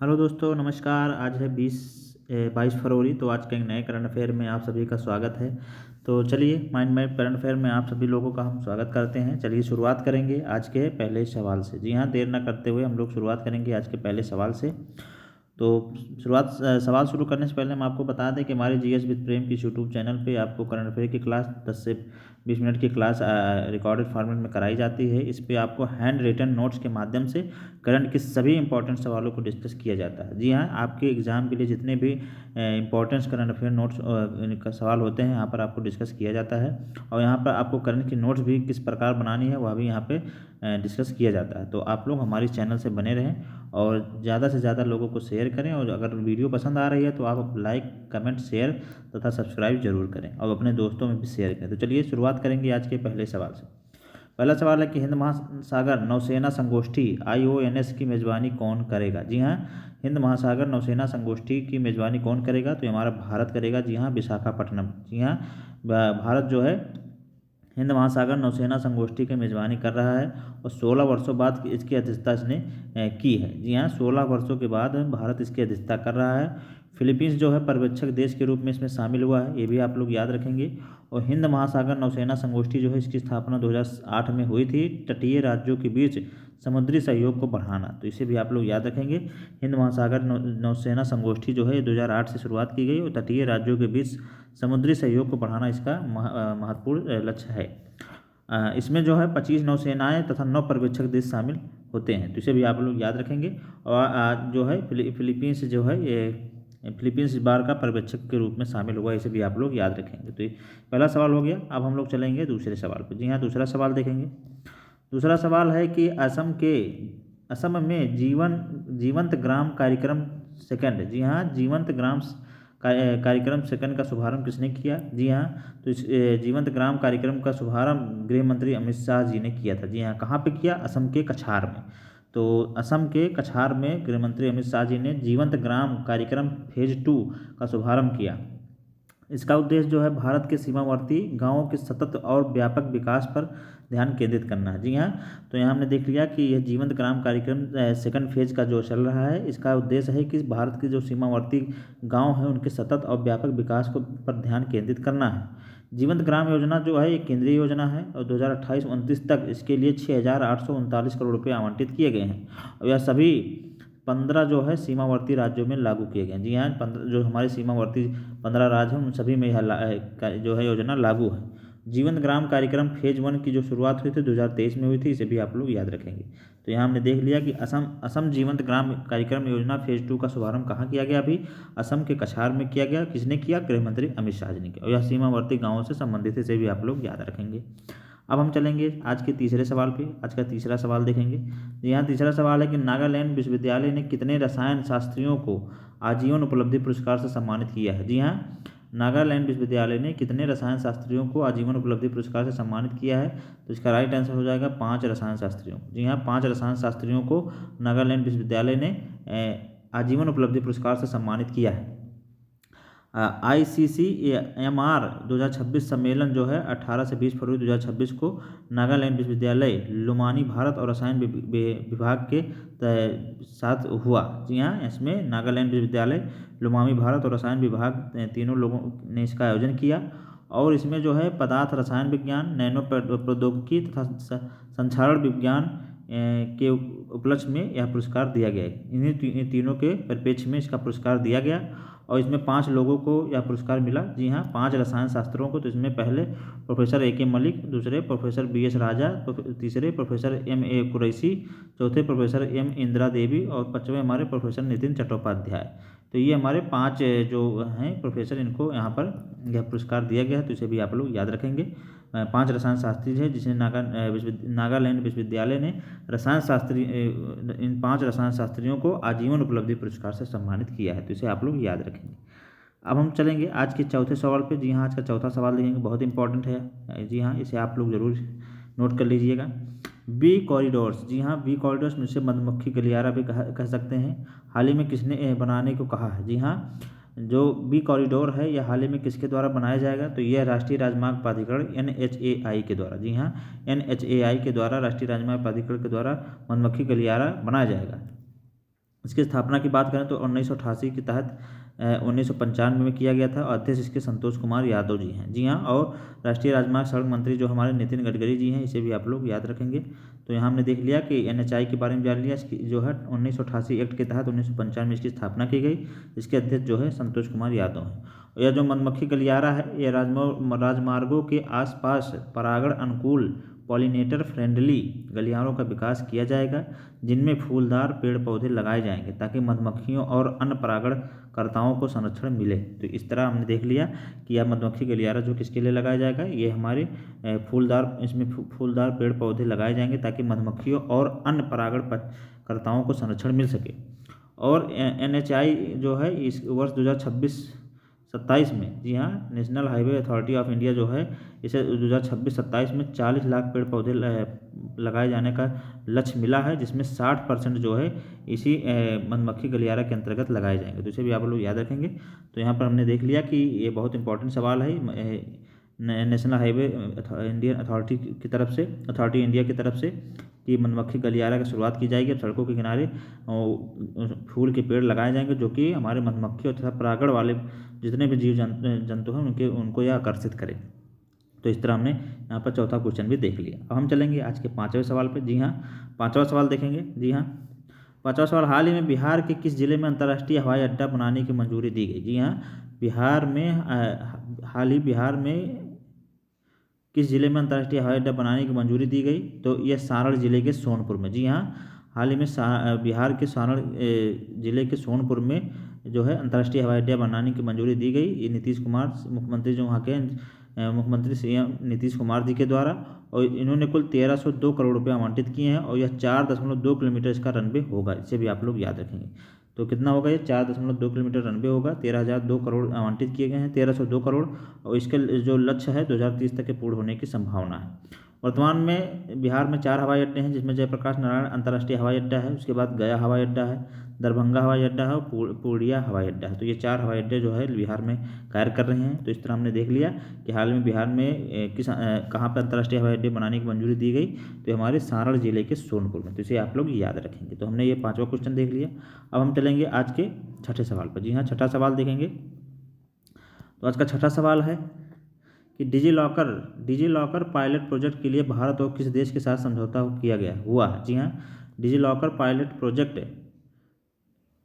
Hello दोस्तों, नमस्कार। आज है 22 फरवरी। तो आज के एक नए करंट अफेयर में आप सभी का स्वागत है। तो चलिए, माइंड मैप करंट अफेयर में आप सभी लोगों का हम स्वागत करते हैं। चलिए शुरुआत करेंगे आज के पहले सवाल से। जी हाँ, देर ना करते हुए हम लोग शुरुआत करेंगे आज के पहले सवाल से। तो सवाल शुरू करने से पहले हम आपको बता दें कि हमारे जीएस विद प्रेम की यूट्यूब चैनल पे आपको करंट अफेयर की क्लास 10 से 20 मिनट की क्लास रिकॉर्डेड फॉर्मेट में कराई जाती है। इस पे आपको हैंड रिटन नोट्स के माध्यम से करंट के सभी इंपॉर्टेंट सवालों को डिस्कस किया जाता है। जी हाँ, आपके एग्जाम के लिए जितने भी इंपॉर्टेंट करंट अफेयर नोट्स का सवाल होते हैं यहाँ पर आपको डिस्कस किया जाता है। और यहाँ पर आपको करंट की नोट्स भी किस प्रकार बनानी है वह भी यहाँ पे डिस्कस किया जाता है। तो आप लोग हमारे चैनल से बने रहें और ज़्यादा से ज़्यादा लोगों को शेयर करें। और अगर वीडियो पसंद आ रही है तो आप लाइक, कमेंट, शेयर तथा सब्सक्राइब जरूर करें और अपने दोस्तों में भी शेयर करें। तो चलिए शुरुआत करेंगे आज के पहले सवाल से। पहला सवाल है कि हिंद महासागर नौसेना संगोष्ठी IONS की मेज़बानी कौन करेगा। जी हाँ, हिंद महासागर नौसेना संगोष्ठी की मेज़बानी कौन करेगा, तो हमारा भारत करेगा। जी हाँ, विशाखापट्टनम। जी हाँ, भारत जो है हिंद महासागर नौसेना संगोष्ठी की मेज़बानी कर रहा है और 16 वर्षों बाद इसकी अध्यक्षता इसने की है। जी हाँ, 16 वर्षों के बाद भारत इसकी अध्यक्षता कर रहा है। फिलीपींस जो है पर्यवेक्षक देश के रूप में इसमें शामिल हुआ है, ये भी आप लोग याद रखेंगे। और हिंद महासागर नौसेना संगोष्ठी जो है इसकी स्थापना 2008 में हुई थी, तटीय राज्यों के बीच समुद्री सहयोग को बढ़ाना। तो इसे भी आप लोग याद रखेंगे। हिंद महासागर नौसेना संगोष्ठी जो है 2008 से शुरुआत की गई और तटीय राज्यों के बीच समुद्री सहयोग को बढ़ाना इसका महत्वपूर्ण लक्ष्य है। इसमें जो है 25 नौसेनाएं तथा 9 पर्यवेक्षक देश शामिल होते हैं। तो इसे भी आप लोग याद रखेंगे। और जो है फिलीपींस जो है ये फिलीपींस इस बार का पर्यवेक्षक के रूप में शामिल हुआ, इसे भी आप लोग याद रखेंगे। तो ये पहला सवाल हो गया। अब हम लोग चलेंगे दूसरे सवाल पर। जी हाँ, दूसरा सवाल देखेंगे। दूसरा सवाल है कि असम में जीवंत ग्राम कार्यक्रम सेकंड। जी हाँ, जीवंत ग्राम कार्यक्रम सेकंड का शुभारंभ किसने किया। जी हाँ, तो इस जीवंत ग्राम कार्यक्रम का शुभारंभ गृह मंत्री अमित शाह जी ने किया था। जी हाँ, कहाँ पे किया, असम के कछार में। तो असम के कछार में गृह मंत्री अमित शाह जी ने जीवंत ग्राम कार्यक्रम फेज 2 का शुभारंभ किया। इसका उद्देश्य जो है भारत के सीमावर्ती गांवों के सतत और व्यापक विकास पर ध्यान केंद्रित करना है। जी हाँ, तो यहाँ हमने देख लिया कि यह जीवंत ग्राम कार्यक्रम सेकंड फेज का जो चल रहा है, इसका उद्देश्य है कि भारत के जो सीमावर्ती गांव हैं उनके सतत और व्यापक विकास को पर ध्यान केंद्रित करना है। जीवंत ग्राम योजना जो है ये केंद्रीय योजना है और 2028-29 तक इसके लिए 6,839 करोड़ रुपये आवंटित किए गए हैं। और यह सभी 15 जो है सीमावर्ती राज्यों में लागू किए गए हैं। जी हाँ, 15 जो हमारे सीमावर्ती 15 राज्य हैं उन सभी में यह जो है योजना लागू है। जीवंत ग्राम कार्यक्रम फेज 1 की जो शुरुआत हुई थी 2023 में हुई थी, इसे भी आप लोग याद रखेंगे। तो यहाँ हमने देख लिया कि असम जीवंत ग्राम कार्यक्रम योजना फेज 2 का शुभारंभ कहाँ किया गया, अभी असम के कछार में किया गया। किसने किया, गृह मंत्री अमित शाह जी ने किया। और यह सीमावर्ती गाँवों से संबंधित है, इसे भी आप लोग याद रखेंगे। अब हम चलेंगे आज के तीसरे सवाल पे। आज का तीसरा सवाल देखेंगे। यहाँ तीसरा सवाल है कि नागालैंड विश्वविद्यालय ने कितने रसायन शास्त्रियों को आजीवन उपलब्धि पुरस्कार से सम्मानित किया है। जी हाँ, नागालैंड विश्वविद्यालय ने कितने रसायन शास्त्रियों को आजीवन उपलब्धि पुरस्कार से सम्मानित किया है, तो इसका राइट आंसर हो जाएगा 5 रसायन शास्त्रियों। जी हाँ, 5 रसायन शास्त्रियों को नागालैंड विश्वविद्यालय ने आजीवन उपलब्धि पुरस्कार से सम्मानित किया है। ICCMR 2026 सम्मेलन जो है 18 से 20 फरवरी 2026 को नागालैंड विश्वविद्यालय लुमानी भारत और रसायन विभाग के साथ हुआ। जी हाँ, इसमें नागालैंड विश्वविद्यालय, लुमानी भारत और रसायन विभाग तीनों लोगों ने इसका आयोजन किया। और इसमें जो है पदार्थ रसायन विज्ञान, नैनो प्रौद्योगिकी तथा संक्षारण विज्ञान के उपलक्ष्य में यह पुरस्कार दिया गया है। इन्हीं तीनों के परिप्रेक्ष्य में इसका पुरस्कार दिया गया और इसमें 5 लोगों को यह पुरस्कार मिला। जी हाँ, 5 रसायन शास्त्रों को। तो इसमें पहले प्रोफेसर AK मलिक, दूसरे प्रोफेसर BS राजा, तीसरे प्रोफेसर MA कुरैशी, चौथे प्रोफेसर M इंदिरा देवी और 5वें हमारे प्रोफेसर नितिन चट्टोपाध्याय। तो ये हमारे 5 जो हैं प्रोफेसर, इनको यहाँ पर यह पुरस्कार दिया गया है। तो इसे भी आप लोग याद रखेंगे। 5 रसायन शास्त्री है जिसने नागालैंड विश्वविद्यालय ने रसायन शास्त्री इन 5 रसायन शास्त्रियों को आजीवन उपलब्धि पुरस्कार से सम्मानित किया है। तो इसे आप लोग याद रखेंगे। अब हम चलेंगे आज के चौथे सवाल पे। जी हाँ, आज का चौथा सवाल देखेंगे, बहुत इंपॉर्टेंट है। जी हाँ, इसे आप लोग जरूर नोट कर लीजिएगा। B corridors. जी हाँ, बी कॉरिडोर्स में से मधुमक्खी गलियारा भी कह सकते हैं, हाल ही में किसने बनाने को कहा है। जी हाँ, जो बी कॉरिडोर है यह हाल ही में किसके द्वारा बनाया जाएगा, तो यह राष्ट्रीय राजमार्ग प्राधिकरण NHAI के द्वारा। जी हाँ, NHAI के द्वारा, राष्ट्रीय राजमार्ग प्राधिकरण के द्वारा मधुमक्खी गलियारा बनाया जाएगा। इसकी स्थापना की बात करें तो 1988 के तहत 1995 में किया गया था और अध्यक्ष इसके संतोष कुमार यादव जी हैं। जी हाँ, और राष्ट्रीय राजमार्ग सड़क मंत्री जो हमारे नितिन गडकरी जी हैं, इसे भी आप लोग याद रखेंगे। तो यहाँ हमने देख लिया कि NHI के बारे में जान लिया। इसकी जो है 1988 एक्ट के तहत 1995 में इसकी स्थापना की गई। इसके अध्यक्ष जो है संतोष कुमार यादव हैं। यह जो मधुमक्खी गलियारा है, यह राजमार्गों के आसपास परागण अनुकूल पॉलिनेटर फ्रेंडली गलियारों का विकास किया जाएगा, जिनमें फूलदार पेड़ पौधे लगाए जाएंगे ताकि मधुमक्खियों और अन्य परागणकर्ताओं को संरक्षण मिले। तो इस तरह हमने देख लिया कि यह मधुमक्खी गलियारा जो किसके लिए लगाया जाएगा, ये हमारे इसमें फूलदार पेड़ पौधे लगाए जाएंगे ताकि मधुमक्खियों और अन्य परागणकर्ताओं को संरक्षण मिल सके। और NHI जो है इस वर्ष 2026-27 में, जी हाँ, national highway authority of India जो है इसे 2026-27 में 40 लाख पेड़ पौधे लगाए जाने का लक्ष्य मिला है, जिसमें 60% जो है इसी मधुमक्खी गलियारा के अंतर्गत लगाए जाएंगे। तो इसे भी आप लोग याद रखेंगे। तो यहाँ पर हमने देख लिया कि ये बहुत इंपॉर्टेंट सवाल है national highway Indian authority India की तरफ से कि मधुमक्खी गलियारा की शुरुआत की जाएगी। अब सड़कों के किनारे फूल के पेड़ लगाए जाएंगे जो कि हमारे मधुमक्खियों तथा परागण वाले जितने भी जीव जंतु हैं उनको यह आकर्षित करें। तो इस तरह हमने यहाँ पर चौथा क्वेश्चन भी देख लिया। अब हम चलेंगे आज के 5वें सवाल पे। जी हाँ, 5वां सवाल देखेंगे। जी हाँ, 5वां सवाल, हाल ही में बिहार के किस जिले में अंतर्राष्ट्रीय हवाई अड्डा बनाने की मंजूरी दी गई? जी हाँ, बिहार में किस जिले में अंतर्राष्ट्रीय हवाई अड्डा बनाने की मंजूरी दी गई? तो यह सारण जिले के सोनपुर में। जी हाँ, हाल ही में बिहार के सारण जिले के सोनपुर में जो है अंतर्राष्ट्रीय हवाई अड्डा बनाने की मंजूरी दी गई। ये नीतीश कुमार मुख्यमंत्री जो वहाँ के मुख्यमंत्री CM नीतीश कुमार जी के द्वारा, और इन्होंने कुल 1302 करोड़ रुपये आवंटित किए हैं और यह 4.2 किलोमीटर इसका रनवे होगा। इसे भी आप लोग याद रखेंगे। तो कितना होगा ये? 4.2 किलोमीटर रनवे होगा। 13,002 करोड़ आवंटित किए गए हैं, 1302 करोड़, और इसके जो लक्ष्य है 2030 तक के पूर्ण होने की संभावना है। वर्तमान में बिहार में 4 हवाई अड्डे हैं, जिसमें जयप्रकाश नारायण अंतर्राष्ट्रीय हवाई अड्डा है, उसके बाद गया हवाई अड्डा है, दरभंगा हवाई अड्डा है और पूर्णिया हवाई अड्डा है। तो ये 4 हवाई अड्डे जो है बिहार में कार्य कर रहे हैं। तो इस तरह हमने देख लिया कि हाल में बिहार में कहाँ पर अंतर्राष्ट्रीय हवाई अड्डे बनाने की मंजूरी दी गई, तो हमारे सारण जिले के सोनपुर में। तो इसे आप लोग याद रखेंगे। तो हमने ये 5वां क्वेश्चन देख लिया। अब हम चलेंगे आज के 6ठे सवाल पर। जी हाँ, 6ठा सवाल देखेंगे। तो आज का 6ठा सवाल है कि डिजी लॉकर पायलट प्रोजेक्ट के लिए भारत और किस देश के साथ समझौता हुआ है? जी हाँ, डिजी लॉकर पायलट प्रोजेक्ट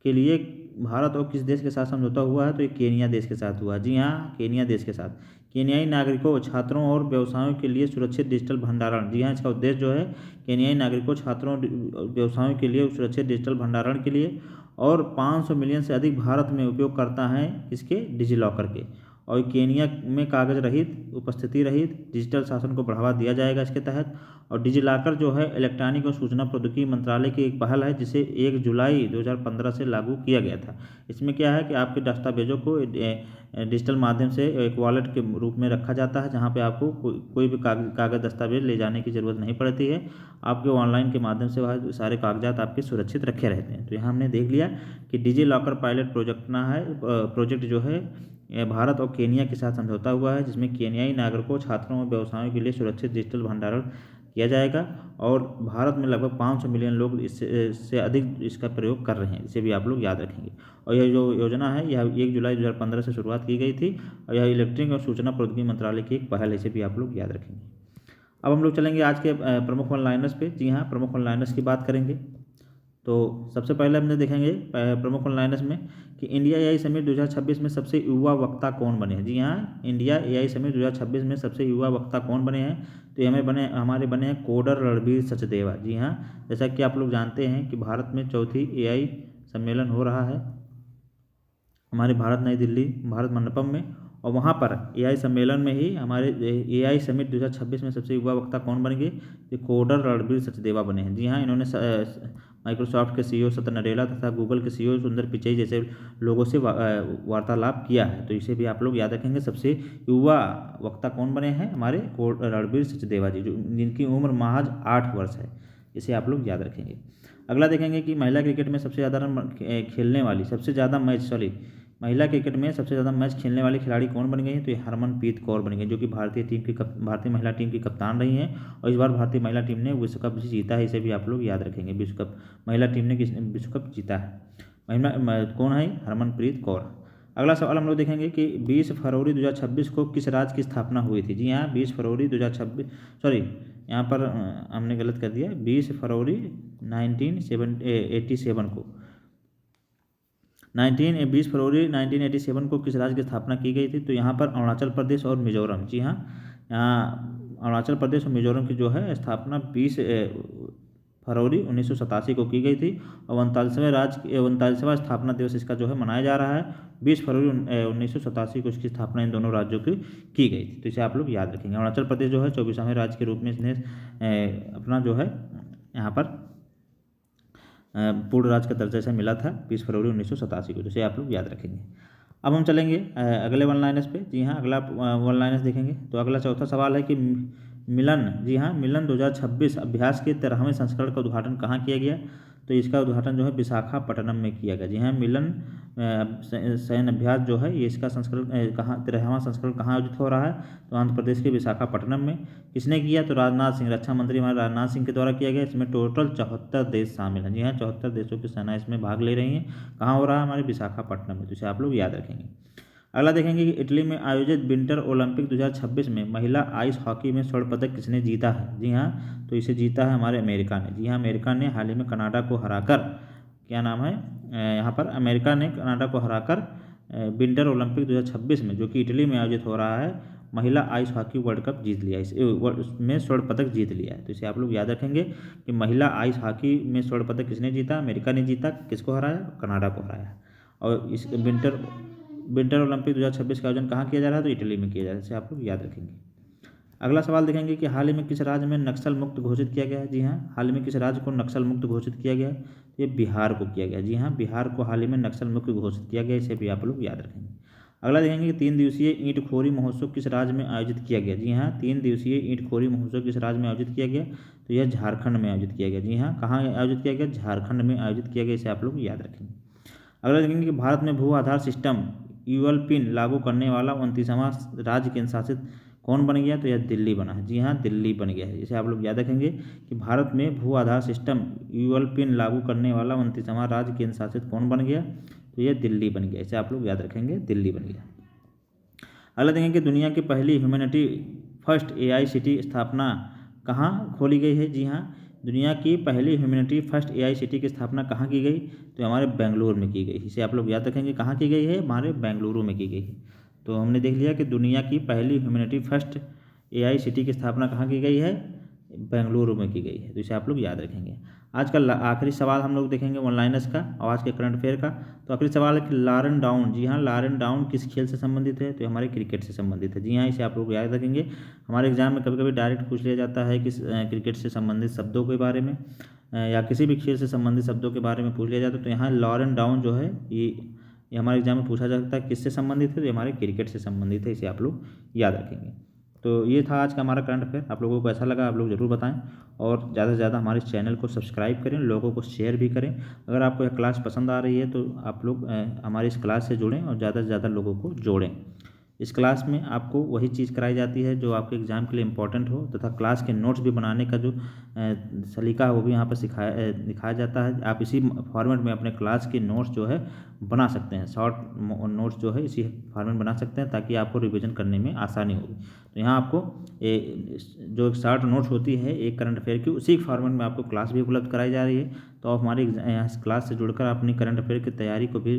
के लिए भारत और किस देश के साथ समझौता हुआ है? तो ये केनिया देश के साथ हुआ है। जी हाँ, केनिया देश के साथ। केनियाई नागरिकों, छात्रों और व्यवसायों के लिए सुरक्षित डिजिटल भंडारण। जी हाँ, इसका उद्देश्य जो है केनियाई नागरिकों, छात्रों और व्यवसायों के लिए सुरक्षित डिजिटल भंडारण के लिए, और 500 मिलियन से अधिक भारत में उपयोगकर्ता हैं इसके डिजी लॉकर के। और केनिया में कागज रहित, उपस्थिति रहित डिजिटल शासन को बढ़ावा दिया जाएगा इसके तहत। और डिजी लॉकर जो है इलेक्ट्रॉनिक और सूचना प्रौद्योगिकी मंत्रालय की एक पहल है, जिसे 1 जुलाई 2015 से लागू किया गया था। इसमें क्या है कि आपके दस्तावेजों को डिजिटल माध्यम से एक वॉलेट के रूप में रखा जाता है, जहाँ पे आपको कोई भी कागज दस्तावेज ले जाने की ज़रूरत नहीं पड़ती है। आपके ऑनलाइन के माध्यम से वह सारे कागजात आपके सुरक्षित रखे रहते हैं। तो यहाँ हमने देख लिया कि डिजी लॉकर पायलट प्रोजेक्ट जो है भारत और केनिया के साथ समझौता हुआ है, जिसमें केनियाई नागरिकों, छात्रों और व्यवसायों के लिए सुरक्षित डिजिटल भंडारण किया जाएगा। और भारत में लगभग 500 मिलियन लोग इससे अधिक इसका प्रयोग कर रहे हैं। इसे भी आप लोग याद रखेंगे। और यह जो योजना है यह 1 जुलाई 2015 से शुरुआत की गई थी, और यह इलेक्ट्रॉनिक और सूचना प्रौद्योगिकी मंत्रालय की एक पहल है। इसे भी आप लोग याद रखेंगे। अब हम लोग चलेंगे आज के प्रमुख ऑनलाइनर्स पे। जी हाँ, प्रमुख ऑनलाइनर्स की बात करेंगे। तो सबसे पहले हमने देखेंगे प्रमुख ऑनलाइनर्स में कि इंडिया AI समिट 2026 में सबसे युवा वक्ता कौन बने हैं। जी हाँ, इंडिया AI समिट 2026 में सबसे युवा वक्ता कौन बने हैं? तो हमारे बने हैं कोडर रणबीर सचदेवा। जी हाँ, जैसा कि आप लोग जानते हैं कि भारत में 4थी AI सम्मेलन हो रहा है हमारे नई दिल्ली भारत मंडपम में, और वहाँ पर AI सम्मेलन में ही हमारे AI समिट 2026 में सबसे युवा वक्ता कौन बन गए? ये कोडर रणबीर सचदेवा बने हैं। जी हाँ, इन्होंने माइक्रोसॉफ्ट के CEO सत्य नडेला तथा गूगल के CEO सुंदर पिचई जैसे लोगों से वार्तालाप किया है। तो इसे भी आप लोग याद रखेंगे। सबसे युवा वक्ता कौन बने हैं? हमारे रणबीर सचदेवा जी, जिनकी उम्र महज 8 वर्ष है। इसे आप लोग याद रखेंगे। अगला देखेंगे कि महिला क्रिकेट में सबसे ज़्यादा महिला क्रिकेट में सबसे ज़्यादा मैच खेलने वाली खिलाड़ी कौन बन गई है? तो ये हरमनप्रीत कौर बन गई, जो कि भारतीय महिला टीम की कप्तान रही हैं। और इस बार भारतीय महिला टीम ने विश्व कप भी जीता है, इसे भी आप लोग याद रखेंगे। विश्व कप महिला टीम ने विश्व कप जीता है। कौन है? हरमनप्रीत कौर। अगला सवाल हम लोग देखेंगे कि 20 फरवरी 2026 को किस राज्य की स्थापना हुई थी? जी हाँ, 20 फरवरी 2026, सॉरी यहाँ पर हमने गलत कर दिया, 20 फरवरी 1987 को 20 फरवरी 1987 को किस राज्य की स्थापना की गई थी? तो यहाँ पर अरुणाचल प्रदेश और मिजोरम। जी हाँ, यहाँ अरुणाचल प्रदेश और मिजोरम की जो है स्थापना 20 फरवरी 1987 को की गई थी। और 39वां स्थापना दिवस इसका जो है मनाया जा रहा है। 20 फरवरी 1987 को इसकी स्थापना इन दोनों राज्यों की गई थी। तो इसे आप लोग याद रखेंगे। अरुणाचल प्रदेश जो है 24वें राज्य के रूप में इसने अपना जो है यहाँ पर पूर्ण राज्य का दर्जा से मिला था 20 फरवरी 1987 को, जिसे आप लोग याद रखेंगे। अब हम चलेंगे अगले वन लाइनर्स पे। जी हाँ, अगला वन लाइनर्स देखेंगे। तो अगला चौथा सवाल है कि मिलन, जी हाँ, मिलन 2026 अभ्यास के 13वें संस्करण का उद्घाटन कहाँ किया गया? तो इसका उद्घाटन जो है विशाखापट्टनम में किया गया। जी हाँ, मिलन सैन्य अभ्यास जो है ये इसका संस्करण 13वां संस्करण कहाँ आयोजित हो रहा है? तो आंध्र प्रदेश के विशाखापट्टनम में। किसने किया? तो राजनाथ सिंह, रक्षा मंत्री हमारे राजनाथ सिंह के द्वारा किया गया। इसमें टोटल 74 देश शामिल हैं। जी हाँ, 74 देशों की सेना इसमें भाग ले रही हैं। कहाँ हो रहा है? हमारे विशाखापट्टनम में। तो इसे आप लोग याद रखेंगे। अगला देखेंगे कि इटली में आयोजित विंटर ओलंपिक 2026 में महिला आइस हॉकी में स्वर्ण पदक किसने जीता है? जी हाँ, तो इसे जीता है हमारे अमेरिका ने। जी हाँ, अमेरिका ने हाल ही में कनाडा को हराकर, क्या नाम है यहाँ पर, अमेरिका ने कनाडा को हराकर विंटर ओलंपिक 2026 में, जो कि इटली में आयोजित हो रहा है, महिला आइस हॉकी वर्ल्ड कप जीत लिया है। इसमें स्वर्ण पदक जीत लिया है। तो इसे आप लोग याद रखेंगे कि महिला आइस हॉकी में स्वर्ण पदक किसने जीता? अमेरिका ने जीता। किसको हराया? कनाडा को हराया। और इस विंटर ओलंपिक 2026 का आयोजन कहाँ किया जा रहा है? तो इटली में किया जा रहा है। इसे आप लोग याद रखेंगे। अगला सवाल देखेंगे कि हाल ही में किस राज्य में नक्सल मुक्त घोषित किया गया है? जी हाँ, हाल ही में किस राज्य को नक्सल मुक्त घोषित किया गया है? तो ये बिहार को किया गया। जी हाँ, बिहार को हाल ही में नक्सल मुक्त घोषित किया गया। इसे भी आप लोग याद रखेंगे। अगला देखेंगे कि 3 दिवसीय ईंट खोरी महोत्सव किस राज्य में आयोजित किया गया? जी हाँ, 3 दिवसीय ईंट खोरी महोत्सव किस राज्य में आयोजित किया गया? तो यह झारखंड में आयोजित किया गया। जी हाँ, कहाँ आयोजित किया गया? झारखंड में आयोजित किया गया। इसे आप लोग याद रखेंगे। अगला देखेंगे कि भारत में भू आधार सिस्टम यूएल-पिन लागू करने वाला 29वां राज्य केंद्र शासित कौन बन गया? तो यह दिल्ली बना है। जी हाँ, दिल्ली बन गया है। इसे आप लोग याद रखेंगे कि भारत में भू आधार सिस्टम यूएल-पिन लागू करने वाला 29वां राज्य केंद्र शासित कौन बन गया? तो यह दिल्ली बन गया। इसे आप लोग याद रखेंगे, दिल्ली बन गया। अगला देखेंगे कि दुनिया की पहली ह्यूमैनिटी फर्स्ट एआईसीटी स्थापना कहाँ खोली गई है? जी हाँ, दुनिया की पहली ह्यूमैनिटी फर्स्ट एआईसीटी की स्थापना कहाँ की गई? तो हमारे बेंगलुरु में की गई। इसे आप लोग याद रखेंगे, कहाँ की गई है? हमारे बेंगलुरु में की गई है। तो हमने देख लिया कि दुनिया की पहली ह्यूमैनिटी फर्स्ट एआईसीटी की स्थापना कहाँ की गई है? बेंगलुरु में की गई है। तो इसे आप लोग याद रखेंगे। आज का आखिरी सवाल हम लोग देखेंगे वन लाइनर्स का और आज के करंट अफेयर का। तो आखिरी सवाल है कि लारन डाउन, जी हाँ, लारन डाउन किस खेल से संबंधित है? तो हमारे क्रिकेट से संबंधित है। जी हाँ, इसे आप लोग याद रखेंगे। हमारे एग्जाम में कभी कभी डायरेक्ट पूछ लिया जाता है कि क्रिकेट से संबंधित शब्दों के बारे में या किसी भी खेल से संबंधित शब्दों के बारे में पूछ लिया जाता है। तो यहाँ लारन डाउन जो है ये हमारे एग्जाम में पूछा जा सकता है किससे संबंधित है? तो हमारे क्रिकेट से संबंधित है। इसे आप लोग याद रखेंगे। तो ये था आज का हमारा करंट अफेयर। आप लोगों को कैसा लगा आप लोग ज़रूर बताएं और ज़्यादा से ज़्यादा हमारे चैनल को सब्सक्राइब करें, लोगों को शेयर भी करें। अगर आपको यह क्लास पसंद आ रही है तो आप लोग हमारी इस क्लास से जुड़ें और ज़्यादा से ज़्यादा लोगों को जोड़ें। इस क्लास में आपको वही चीज़ कराई जाती है जो आपके एग्ज़ाम के लिए इम्पोर्टेंट हो, तथा क्लास के नोट्स भी बनाने का जो सलीका है वो भी यहाँ पर दिखाया जाता है। आप इसी फॉर्मेट में अपने क्लास के नोट्स जो है बना सकते हैं। शॉर्ट नोट्स जो है इसी फॉर्मेट बना सकते हैं ताकि आपको रिवीजन करने में आसानी होगी। तो यहाँ आपको जो एक शॉर्ट नोट्स होती है एक करंट अफेयर की, उसी फॉर्मेट में आपको क्लास भी उपलब्ध कराई जा रही है। तो आप हमारी इस क्लास से जुड़कर अपनी करंट अफेयर की तैयारी को भी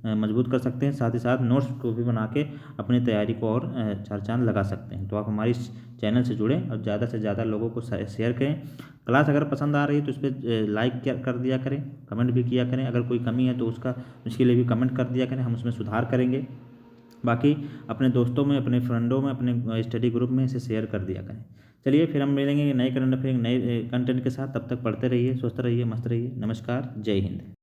मजबूत कर सकते हैं, साथ ही साथ नोट्स को भी बना के अपनी तैयारी को और चार चांद लगा सकते हैं। तो आप हमारी इस चैनल से जुड़ें और ज़्यादा से ज़्यादा लोगों को शेयर करें। क्लास अगर पसंद आ रही है तो उस पर लाइक कर दिया करें, कमेंट भी किया करें। अगर कोई कमी है तो उसके लिए भी कमेंट कर दिया करें, हम उसमें सुधार करेंगे। बाकी अपने दोस्तों में, अपने फ्रेंडों में, अपने स्टडी ग्रुप में इसे शेयर कर दिया करें। चलिए फिर हम मिलेंगे नए करंट अफेयर नए कंटेंट के साथ। तब तक पढ़ते रहिए, स्वस्थ रहिए, मस्त रहिए। नमस्कार, जय हिंद।